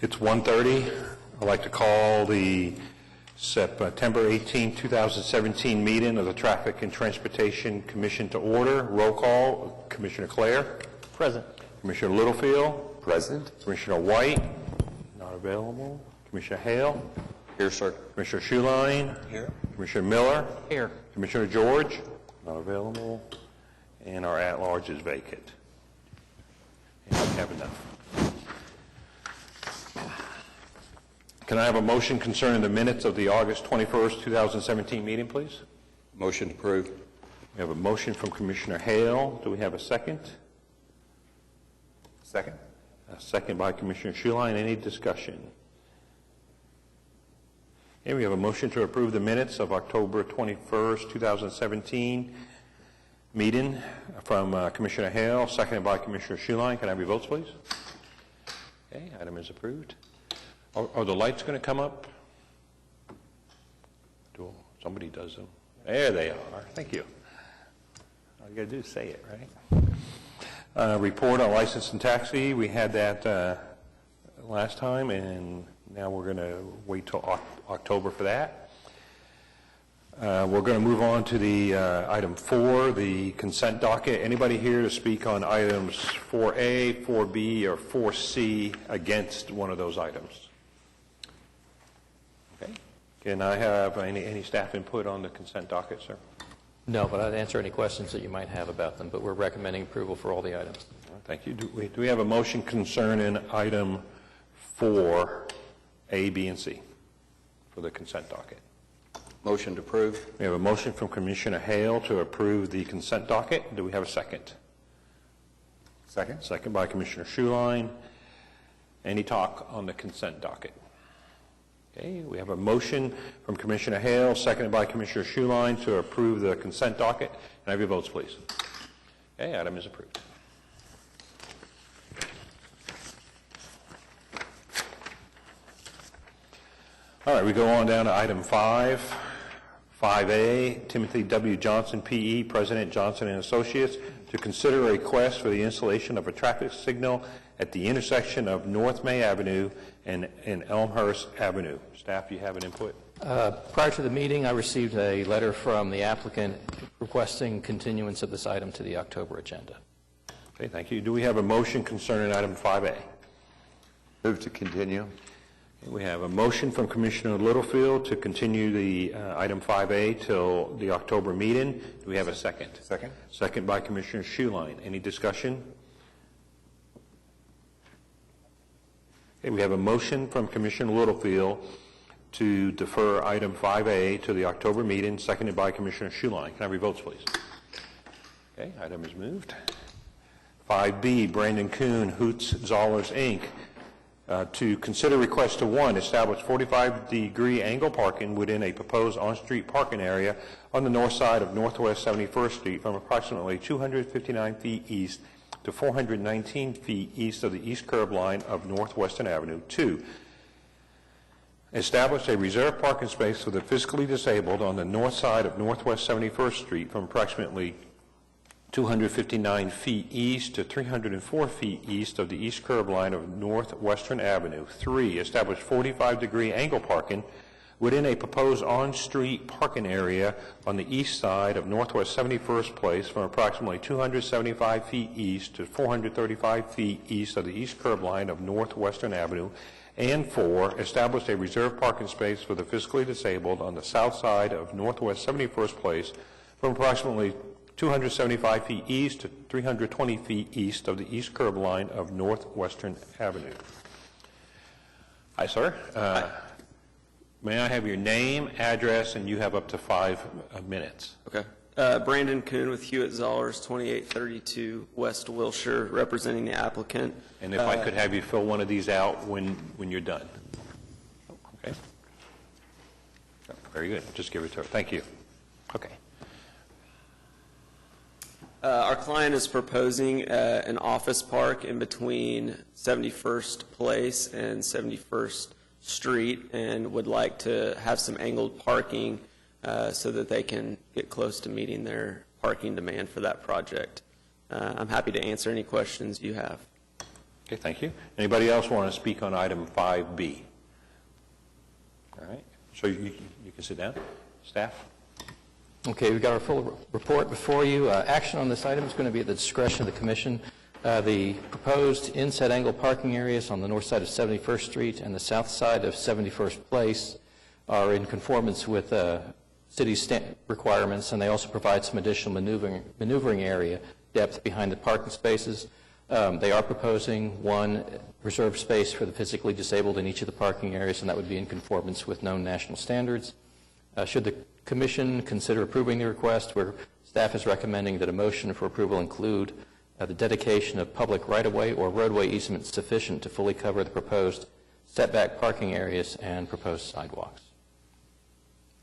It's 1:30. I'd like to call the September 18, 2017 meeting of the Traffic and Transportation Commission to order. Roll call, Commissioner Clare. Present. Commissioner Littlefield. Present. Commissioner White. Not available. Commissioner Hale. Here, sir. Commissioner Schuline. Here. Commissioner Miller. Here. Commissioner George. Not available. And our at-large is vacant. And we have enough. Can I have a motion concerning the minutes of the August 21st, 2017 meeting, please? Motion approved. We have a motion from Commissioner Hale. Do we have a second? Second. A second by Commissioner Schuline. Any discussion? Okay, we have a motion to approve the minutes of October 21st, 2017 meeting from Commissioner Hale, seconded by Commissioner Schuline. Can I have your votes, please? Okay, item is approved. Are the lights going to come up? Somebody does them. There they are. Thank you. All you got to do is say it, right? Report on license and taxi. We had that last time, and now we're going to wait till October for that. We're going to move on to the item 4, the consent docket. Anybody here to speak on items 4A, 4B, or 4C against one of those items? Okay. Can I have any staff input on the consent docket, sir? No, but I'd answer any questions that you might have about them, but we're recommending approval for all the items. Thank you. Do we have a motion concerning item 4, A, B, and C for the consent docket? Motion to approve. We have a motion from Commissioner Hale to approve the consent docket. Do we have a second? Second. Second by Commissioner Schuline. Any talk on the consent docket? Okay, we have a motion from Commissioner Hale, seconded by Commissioner Schuline to approve the consent docket. Can I have your votes, please? Okay, item is approved. All right, we go on down to item 5. 5A, Timothy W. Johnson, P.E., President Johnson and Associates, to consider a request for the installation of a traffic signal at the intersection of North May Avenue and Elmhurst Avenue. Staff, do you have an input? Prior to the meeting, I received a letter from the applicant requesting continuance of this item to the October agenda. Okay, thank you. Do we have a motion concerning item 5A? Move to continue. We have a motion from Commissioner Littlefield to continue the item 5A till the October meeting. Do we have a second? Second. Second by Commissioner Schuline. Any discussion? Okay, we have a motion from Commissioner Littlefield to defer item 5A to the October meeting, seconded by Commissioner Schuline. Can I have your votes, please? Okay, item is moved. 5B, Brandon Kuhn, Hoots Zollers, Inc., to consider request to, 1, establish 45-degree angle parking within a proposed on-street parking area on the north side of Northwest 71st Street from approximately 259 feet east to 419 feet east of the east curb line of Northwestern Avenue. 2, establish a reserved parking space for the physically disabled on the north side of Northwest 71st Street from approximately 259 feet east to 304 feet east of the east curb line of Northwestern Avenue. 3, establish 45-degree angle parking within a proposed on-street parking area on the east side of Northwest 71st Place from approximately 275 feet east to 435 feet east of the east curb line of Northwestern Avenue. And 4, establish a reserved parking space for the physically disabled on the south side of Northwest 71st Place from approximately 275 feet east to 320 feet east of the east curb line of Northwestern Avenue. Hi, sir. May I have your name, address, and you have up to 5 minutes. Okay. Brandon Kuhn with Hewitt Zollers, 2832 West Wilshire, representing the applicant. And if I could have you fill one of these out when you're done. Okay. Very good. Just give it to her. Thank you. Okay. Our client is proposing an office park in between 71st Place and 71st Street and would like to have some angled parking so that they can get close to meeting their parking demand for that project. I'm happy to answer any questions you have. Okay, thank you. Anybody else want to speak on item 5B? All right, so you can sit down. Staff? Okay, we've got our full report before you. Action on this item is going to be at the discretion of the Commission. The proposed inset angle parking areas on the north side of 71st Street and the south side of 71st Place are in conformance with city requirements, and they also provide some additional maneuvering area depth behind the parking spaces. They are proposing one reserved space for the physically disabled in each of the parking areas, and that would be in conformance with known national standards. Should the Commission consider approving the request, where staff is recommending that a motion for approval include the dedication of public right-of-way or roadway easement sufficient to fully cover the proposed setback parking areas and proposed sidewalks.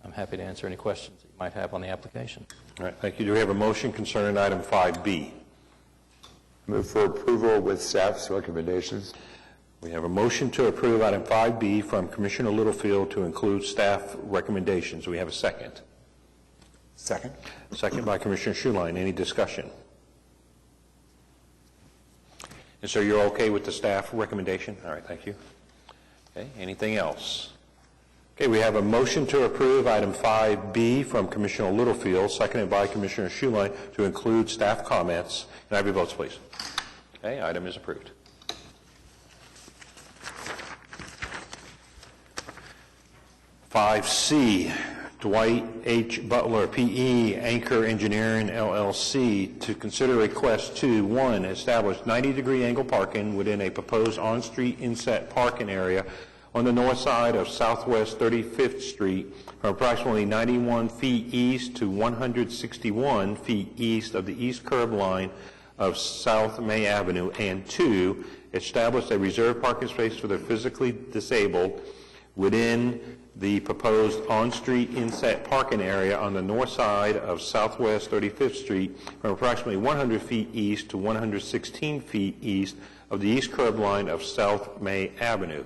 I'm happy to answer any questions that you might have on the application. All right, thank you. Do we have a motion concerning item 5B? Move for approval with staff's recommendations. We have a motion to approve item 5B from Commissioner Littlefield to include staff recommendations. We have a second. Second. Second by Commissioner Schuline. Any discussion? And so you're okay with the staff recommendation? All right, thank you. Okay, anything else? Okay, we have a motion to approve item 5B from Commissioner Littlefield, seconded by Commissioner Schuline, to include staff comments. Can I have your votes, please? Okay, item is approved. 5C, Dwight H. Butler, P.E., Anchor Engineering, LLC, to consider request to, 1, establish 90-degree angle parking within a proposed on-street inset parking area on the north side of Southwest 35th Street from approximately 91 feet east to 161 feet east of the east curb line of South May Avenue, and 2, establish a reserved parking space for the physically disabled within the proposed on-street inset parking area on the north side of Southwest 35th Street from approximately 100 feet east to 116 feet east of the east curb line of South May Avenue.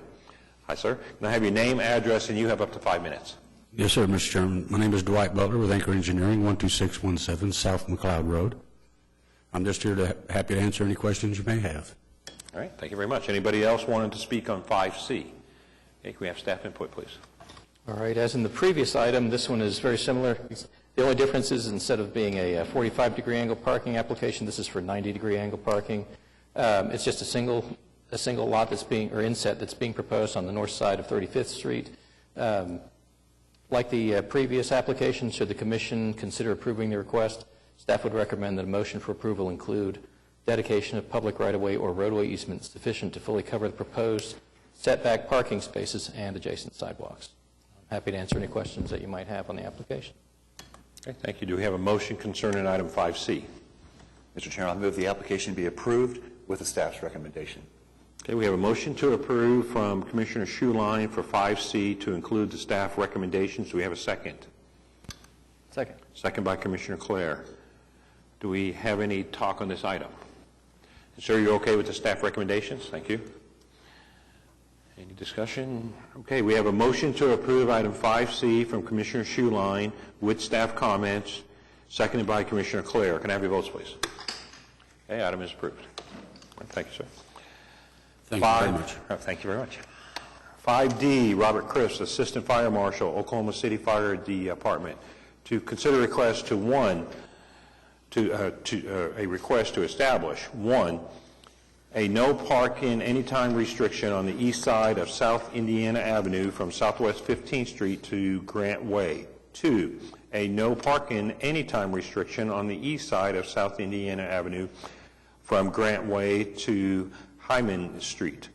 Hi, sir. Can I have your name, address, and you have up to 5 minutes. Yes, sir, Mr. Chairman. My name is Dwight Butler with Anchor Engineering, 12617 South McLeod Road. I'm just here happy to answer any questions you may have. All right. Thank you very much. Anybody else wanting to speak on 5C? Okay, can we have staff input, please? All right, as in the previous item, this one is very similar. The only difference is instead of being a 45-degree angle parking application, this is for 90-degree angle parking. It's just a single lot that's being, or inset that's being proposed on the north side of 35th Street. Like the previous application, should the Commission consider approving the request, staff would recommend that a motion for approval include dedication of public right-of-way or roadway easement sufficient to fully cover the proposed setback parking spaces and adjacent sidewalks. Happy to answer any questions that you might have on the application. Okay, thank you. Do we have a motion concerning item 5C? Mr. Chairman, I move the application be approved with the staff's recommendation. Okay, we have a motion to approve from Commissioner Schuline for 5C to include the staff recommendations. Do we have a second? Second. Second by Commissioner Clare. Do we have any talk on this item? Sir, you're okay with the staff recommendations? Thank you. Any discussion? Okay, we have a motion to approve item 5C from Commissioner Schuline with staff comments, seconded by Commissioner Clare. Can I have your votes, please? Okay, item is approved. Thank you, sir. Thank you very much. Thank you very much. 5D, Robert Chris, Assistant Fire Marshal, Oklahoma City Fire Department, to consider request to, 1, a request to establish, 1, a no parking anytime restriction on the east side of South Indiana Avenue from Southwest 15th Street to Grant Way. 2, a no parking anytime restriction on the east side of South Indiana Avenue from Grant Way to Hyman Street.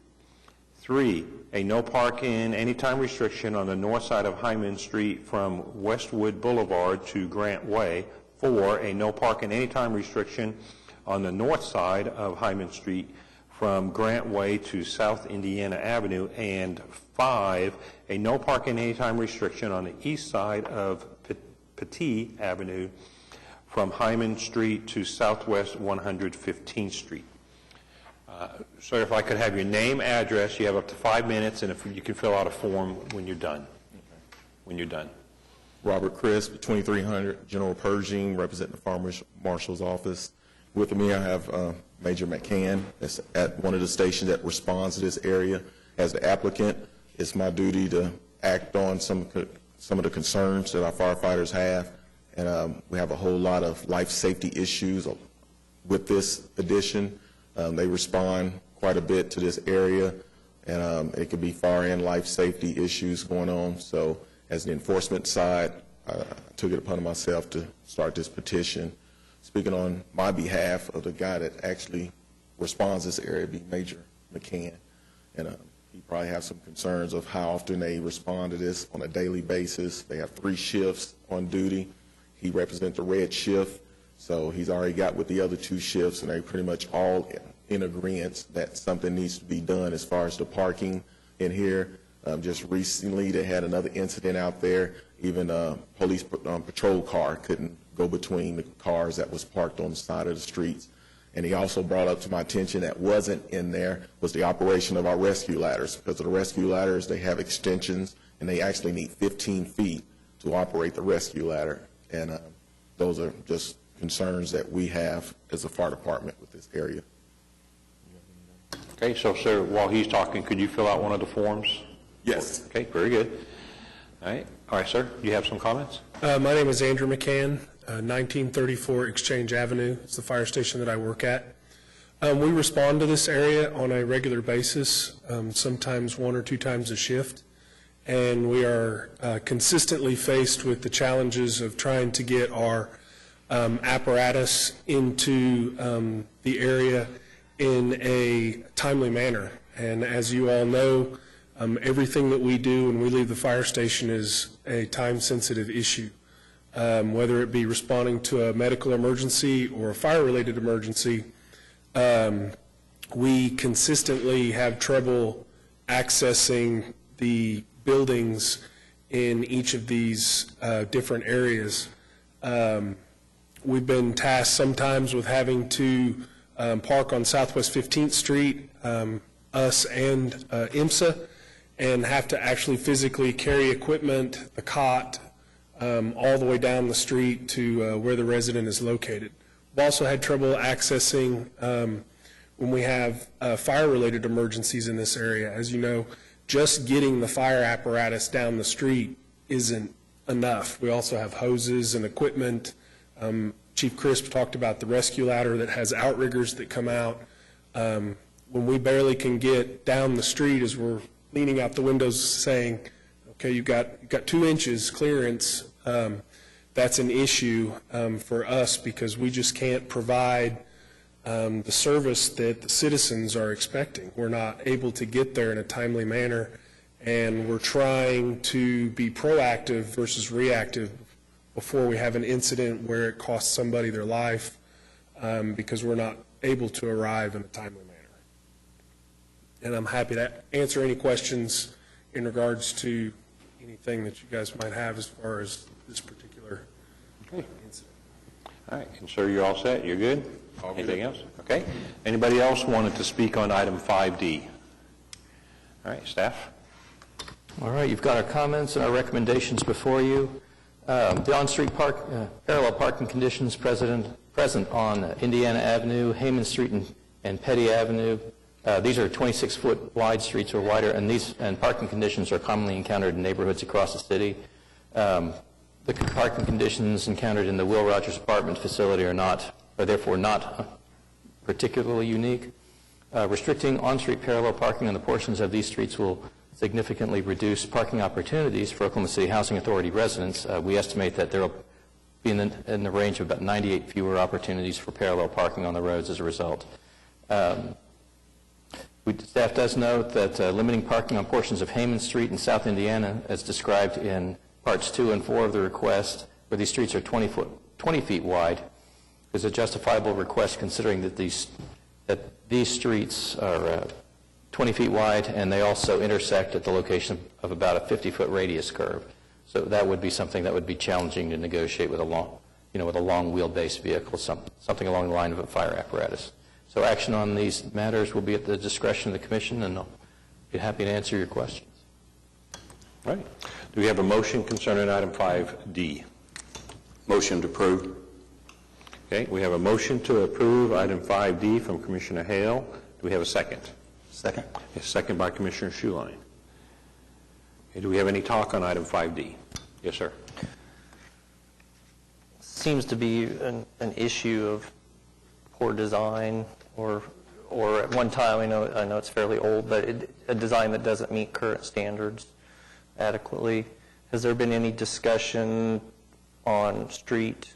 3, a no parking anytime restriction on the north side of Hyman Street from Westwood Boulevard to Grant Way. 4, a no parking anytime restriction on the north side of Hyman Street from Grant Way to South Indiana Avenue. And 5, a no parking anytime restriction on the east side of Petit Avenue from Hyman Street to Southwest 115th Street. Sir, if I could have your name, address, you have up to 5 minutes, and if you can fill out a form when you're done. When you're done. Robert Crisp, 2300 General Pershing, representing the Fire Marshal's Office. With me, I have Major McCann. That's at one of the stations that responds to this area. As the applicant, it's my duty to act on some of the concerns that our firefighters have. And we have a whole lot of life safety issues with this addition. They respond quite a bit to this area, and it could be far-end life safety issues going on. So as the enforcement side, I took it upon myself to start this petition. Speaking on my behalf of the guy that actually responds to this area, be Major McCann. And he probably has some concerns of how often they respond to this on a daily basis. They have 3 shifts on duty. He represents the red shift, so he's already got with the other 2 shifts, and they're pretty much all in agreement that something needs to be done as far as the parking in here. Just recently, they had another incident out there. Even a police patrol car couldn't go between the cars that was parked on the side of the streets. And he also brought up to my attention that wasn't in there was the operation of our rescue ladders. Because of the rescue ladders, they have extensions, and they actually need 15 feet to operate the rescue ladder. And those are just concerns that we have as a fire department with this area. Okay, so sir, while he's talking, could you fill out one of the forms? Yes. Okay, very good. All right, sir, do you have some comments? My name is Andrew McCann, 1934 Exchange Avenue. It's the fire station that I work at. We respond to this area on a regular basis, sometimes 1 or 2 times a shift, and we are consistently faced with the challenges of trying to get our apparatus into the area in a timely manner. And as you all know, everything that we do when we leave the fire station is a time-sensitive issue. Whether it be responding to a medical emergency or a fire-related emergency, we consistently have trouble accessing the buildings in each of these different areas. We've been tasked sometimes with having to park on Southwest 15th Street, us and IMSA, and have to actually physically carry equipment, the cot, all the way down the street to where the resident is located. We've also had trouble accessing when we have fire-related emergencies in this area. As you know, just getting the fire apparatus down the street isn't enough. We also have hoses and equipment. Chief Crisp talked about the rescue ladder that has outriggers that come out. When we barely can get down the street as we're leaning out the windows saying, okay, you've got 2 inches clearance, that's an issue for us because we just can't provide the service that the citizens are expecting. We're not able to get there in a timely manner, and we're trying to be proactive versus reactive before we have an incident where it costs somebody their life because we're not able to arrive in a timely manner. And I'm happy to answer any questions in regards to anything that you guys might have as far as this particular incident. All right, and sir, you're all set? You're good? Anything else? Okay. Anybody else wanted to speak on item 5D? All right, staff? All right, you've got our comments and our recommendations before you. The on-street parallel parking conditions present on Indiana Avenue, Hayman Street, and Petty Avenue. These are 26-foot wide streets or wider, and parking conditions are commonly encountered in neighborhoods across the city. The parking conditions encountered in the Will Rogers apartment facility are therefore not particularly unique. Restricting on-street parallel parking on the portions of these streets will significantly reduce parking opportunities for Oklahoma City Housing Authority residents. We estimate that there will be in the range of about 98 fewer opportunities for parallel parking on the roads as a result. Staff does note that limiting parking on portions of Hayman Street in South Indiana, as described in parts 2 and 4 of the request, where these streets are 20 feet wide, is a justifiable request considering that these streets are 20 feet wide and they also intersect at the location of about a 50-foot radius curve. So that would be something that would be challenging to negotiate with a long wheelbase vehicle, something along the line of a fire apparatus. So action on these matters will be at the discretion of the commission, and I'll be happy to answer your questions. All right. Do we have a motion concerning item 5D? Motion to approve. Okay, we have a motion to approve item 5D from Commissioner Hale. Do we have a second? Second. A second by Commissioner Schuline. Okay, do we have any talk on item 5D? Yes, sir. Seems to be an issue of poor design, or at one time, I know it's fairly old, but a design that doesn't meet current standards adequately. Has there been any discussion on street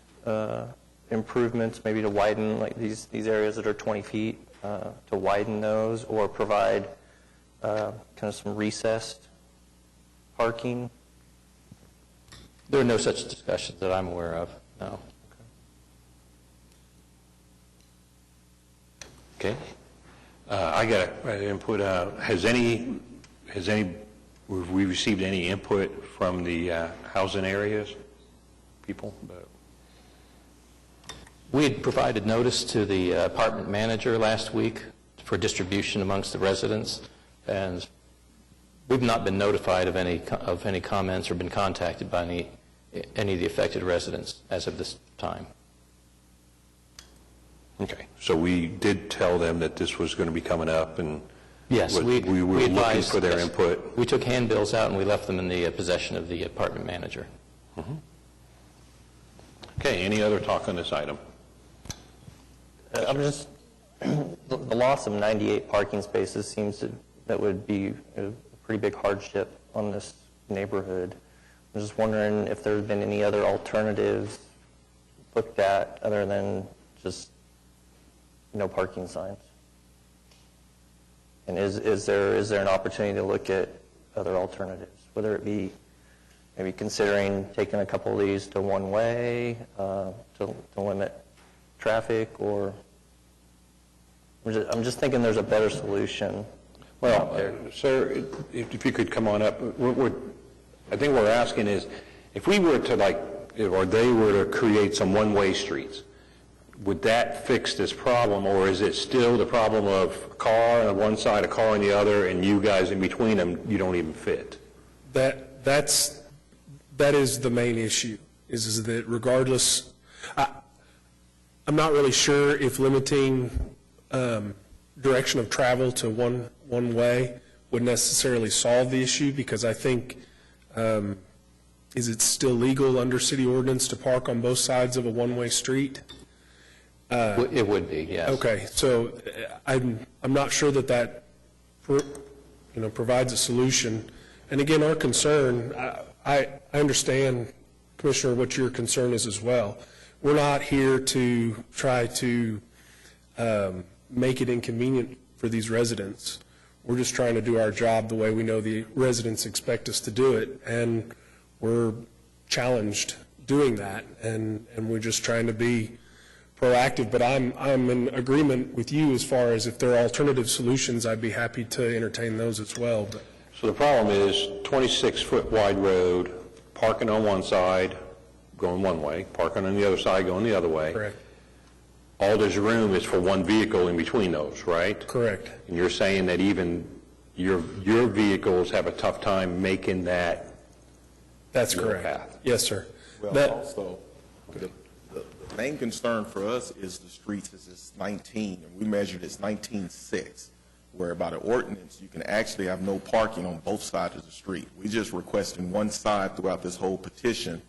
improvements, maybe to widen like these areas that are 20 feet, to widen those, or provide kind of some recessed parking? There are no such discussions that I'm aware of, no. Okay. I got an input. Have we received any input from the housing areas people? We had provided notice to the apartment manager last week for distribution amongst the residents, and we've not been notified of any comments or been contacted by any of the affected residents as of this time. Okay, so we did tell them that this was going to be coming up, and Yes, we were looking advised, for their yes. input. We took handbills out and we left them in the possession of the apartment manager. Okay, any other talk on this item? I'm just, the loss of 98 parking spaces that would be a pretty big hardship on this neighborhood. I'm just wondering if there's been any other alternatives looked at other than just no parking signs. And is there an opportunity to look at other alternatives, whether it be maybe considering taking a couple of these to one way to limit traffic, or I'm just thinking there's a better solution. Well, sir, if you could come on up, I think what we're asking is, if we were to or they were to create some one-way streets, would that fix this problem, or is it still the problem of a car on one side, a car on the other, and you guys in between them, you don't even fit? That is the main issue, is that regardless, I'm not really sure if limiting direction of travel to one way would necessarily solve the issue, because I think, is it still legal under city ordinance to park on both sides of a one-way street? It would be, yes. Okay, so I'm not sure that provides a solution. And again, our concern, I understand, Commissioner, what your concern is as well. We're not here to try to make it inconvenient for these residents. We're just trying to do our job the way we know the residents expect us to do it, and we're challenged doing that, and we're just trying to be proactive. But I'm in agreement with you as far as if there are alternative solutions, I'd be happy to entertain those as well. But So the problem is 26-foot wide road, parking on one side, going one way, parking on the other side, going the other way. correct. All there's room is for one vehicle in between those, right? Correct. And you're saying that even your vehicles have a tough time making that That's your correct. path? Yes, sir. Well, That- also, the main concern for us is the streets is it's 19, and we measured it's 19.6, where by the ordinance, you can actually have no parking on both sides of the street. We just requesting one side throughout this whole petition,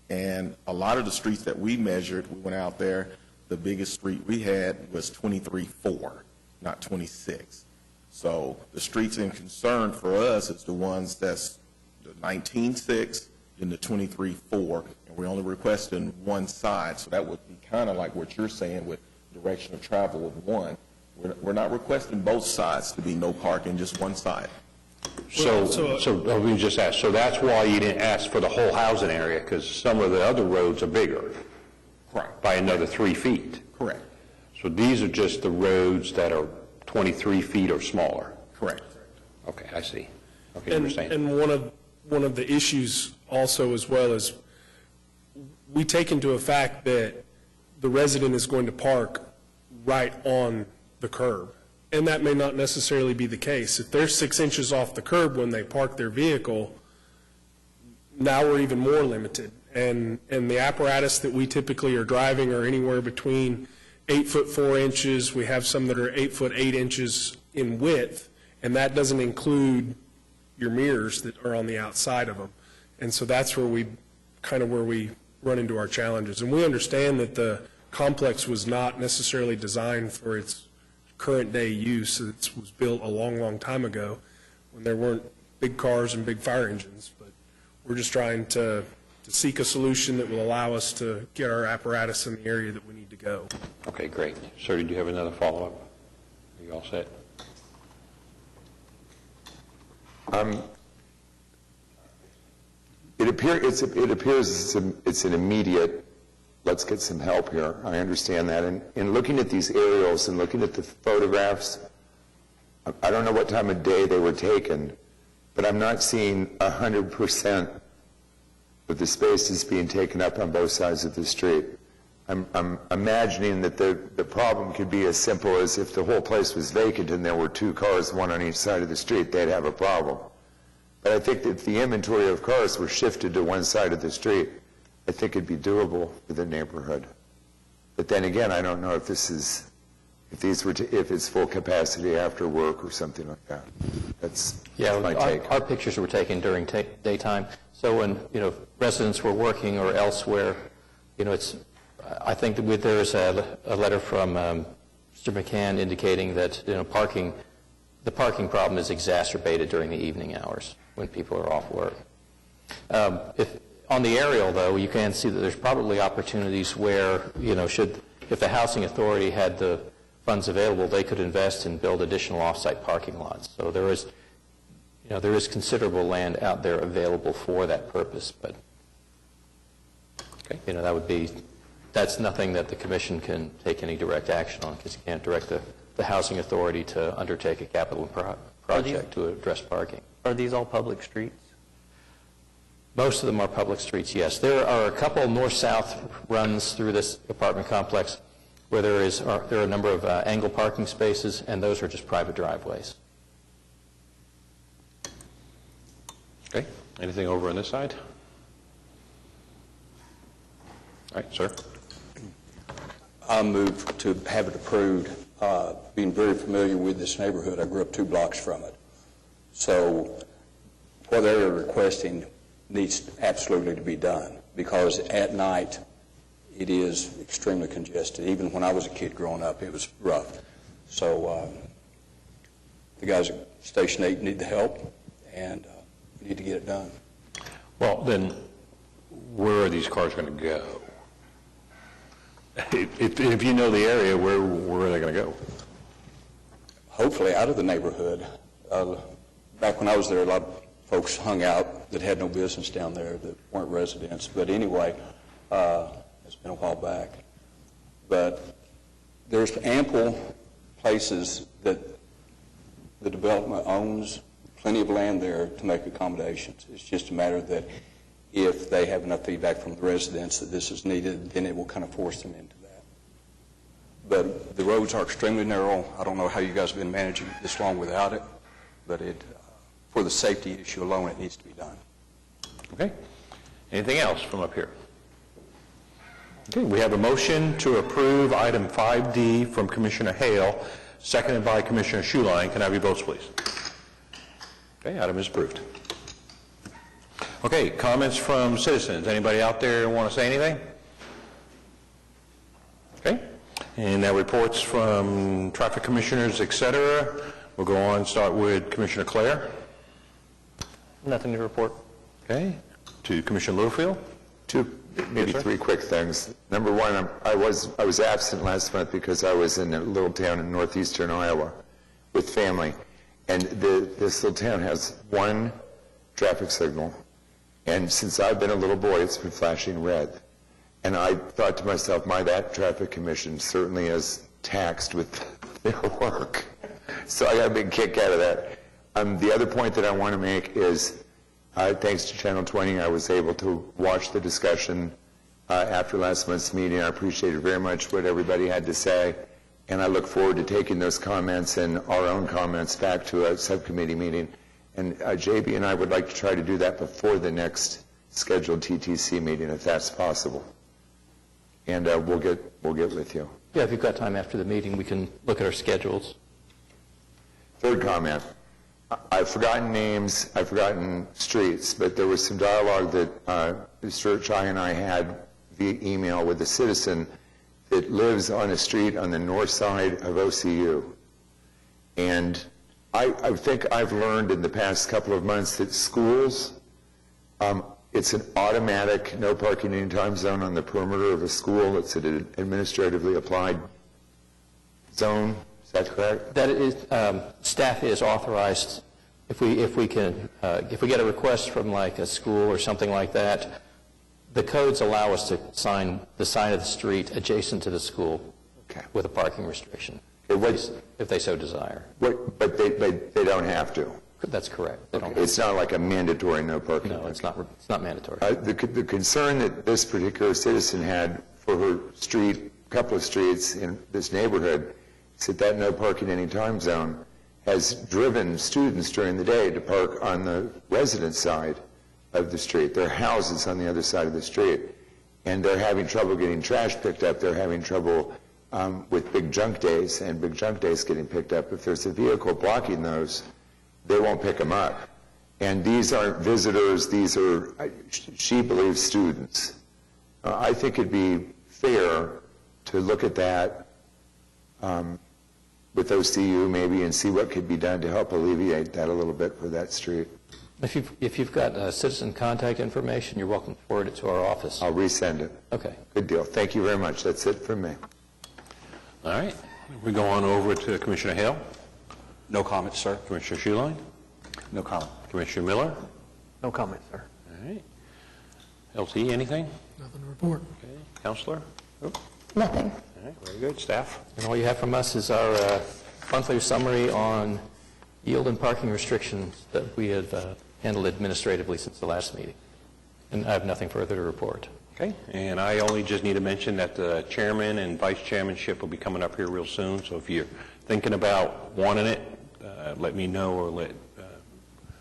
and a lot of the streets that we measured, we went out there, the biggest street we had was 23.4, not 26. So the streets in concern for us is the ones that's the 19.6 and the 23.4, and we're only requesting one side. So that would be kind of like what you're saying with direction of travel of one. We're not requesting both sides to be no parking, just one side. So let me just ask, so that's why you didn't ask for the whole housing area, because some of the other roads are bigger Correct. by another 3 feet. Correct. So these are just the roads that are 23 feet or smaller? Correct. Okay, I see. Okay, And, understand. and one of the issues also as well is we take into effect that the resident is going to park right on the curb. And that may not necessarily be the case. If they're 6 inches off the curb when they park their vehicle, now we're even more limited. And the apparatus that we typically are driving are anywhere between 8 foot 4 inches. We have some that are 8 foot 8 inches in width, and that doesn't include your mirrors that are on the outside of them. And so that's where we run into our challenges. And we understand that the complex was not necessarily designed for its current day use. It was built a long, long time ago when there weren't big cars and big fire engines. But we're just trying to seek a solution that will allow us to get our apparatus in the area that we need to go. Okay, great. Sir, did you have another follow-up? Are you all set? It appears it's an immediate, let's get some help here. I understand that. And in looking at these aerials and looking at the photographs, I don't know what time of day they were taken, but I'm not seeing 100% of the spaces being taken up on both sides of the street. I'm imagining that the problem could be as simple as if the whole place was vacant and there were 2 cars, one on each side of the street, they'd have a problem. But I think that if the inventory of cars were shifted to one side of the street, I think it'd be doable for the neighborhood. But then again, I don't know if if it's full capacity after work or something like that. That's my take. Our pictures were taken during daytime. So when, residents were working or elsewhere, I think that there's a letter from Mr. McCann indicating that, the parking problem is exacerbated during the evening hours when people are off work. On the aerial, though, you can see that there's probably opportunities where, if the housing authority had the funds available, they could invest and build additional off-site parking lots. So there is considerable land out there available for that purpose, but that's nothing that the commission can take any direct action on, because you can't direct the housing authority to undertake a capital project to address parking. Are these all public streets? Most of them are public streets, yes. There are a couple north-south runs through this apartment complex where there are a number of angle parking spaces, and those are just private driveways. Okay. Anything over on this side? All right, sir. I move to have it approved. Being very familiar with this neighborhood, I grew up 2 blocks from it. So what they're requesting needs absolutely to be done, because at night it is extremely congested. Even when I was a kid growing up, it was rough. So the guys at Station 8 need the help, and we need to get it done. Well, then, where are these cars going to go? If you know the area, where are they going to go? Hopefully out of the neighborhood. Back when I was there, a lot of folks hung out that had no business down there that weren't residents. But anyway, it's been a while back. But there's ample places that the development owns, plenty of land there to make accommodations. It's just a matter that if they have enough feedback from the residents that this is needed, then it will kind of force them into that. But the roads are extremely narrow. I don't know how you guys have been managing this long without it, but for the safety issue alone, it needs to be done. Okay. Anything else from up here? Okay, we have a motion to approve item 5D from Commissioner Hale, seconded by Commissioner Schuline. Can I have your votes, please? Okay, item is approved. Okay, comments from citizens. Anybody out there want to say anything? Okay. And now reports from traffic commissioners, et cetera. We'll go on and start with Commissioner Clare. Nothing to report. Okay. To Commissioner Littlefield. Maybe 3 quick things. Number one, I was absent last month because I was in a little town in northeastern Iowa with family. And this little town has 1 traffic signal. And since I've been a little boy, it's been flashing red. And I thought to myself, that traffic commission certainly is taxed with their work. So I got a big kick out of that. The other point that I want to make is, thanks to Channel 20, I was able to watch the discussion after last month's meeting. I appreciated very much what everybody had to say. And I look forward to taking those comments and our own comments back to a subcommittee meeting. And JB and I would like to try to do that before the next scheduled TTC meeting if that's possible. And we'll get with you. Yeah, if you've got time after the meeting, we can look at our schedules. Third comment. I've forgotten names, I've forgotten streets, but there was some dialogue that Mr. Chai and I had via email with a citizen that lives on a street on the north side of OCU. And I think I've learned in the past couple of months that schools, it's an automatic no parking anytime zone on the perimeter of a school. It's an administratively applied zone. Is that correct? That is, staff is authorized, if we get a request from like a school or something like that, the codes allow us to sign the sign of the street adjacent to the school with a parking restriction, if they so desire. But they don't have to. That's correct. They don't It's not like a mandatory no parking. No, it's not mandatory. The concern that this particular citizen had for her street, a couple of streets in this neighborhood, is that no parking anytime zone has driven students during the day to park on the resident side of the street. There are houses on the other side of the street, and they're having trouble getting trash picked up. They're having trouble with big junk days, and big junk days getting picked up. If there's a vehicle blocking those, they won't pick them up. And these aren't visitors, these are, she believes, students. I think it'd be fair to look at that with OCU maybe and see what could be done to help alleviate that a little bit for that street. If you've got citizen contact information, you're welcome to forward it to our office. I'll resend it. Okay. Good deal. Thank you very much. That's it from me. All right. We go on over to Commissioner Hale. No comment, sir. Commissioner Schuline. No comment. Commissioner Miller. No comment, sir. All right. LT, anything? Nothing to report. Okay. Counselor? Oh. Nothing. All right. Very good. Staff? And all you have from us is our monthly summary on yield and parking restrictions that we have handled administratively since the last meeting. And I have nothing further to report. Okay. And I only just need to mention that the chairman and vice chairmanship will be coming up here real soon. So if you're thinking about wanting it, let me know or let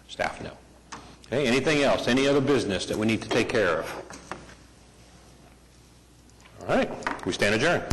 staff know. Okay. Anything else? Any other business that we need to take care of? All right. We stand adjourned.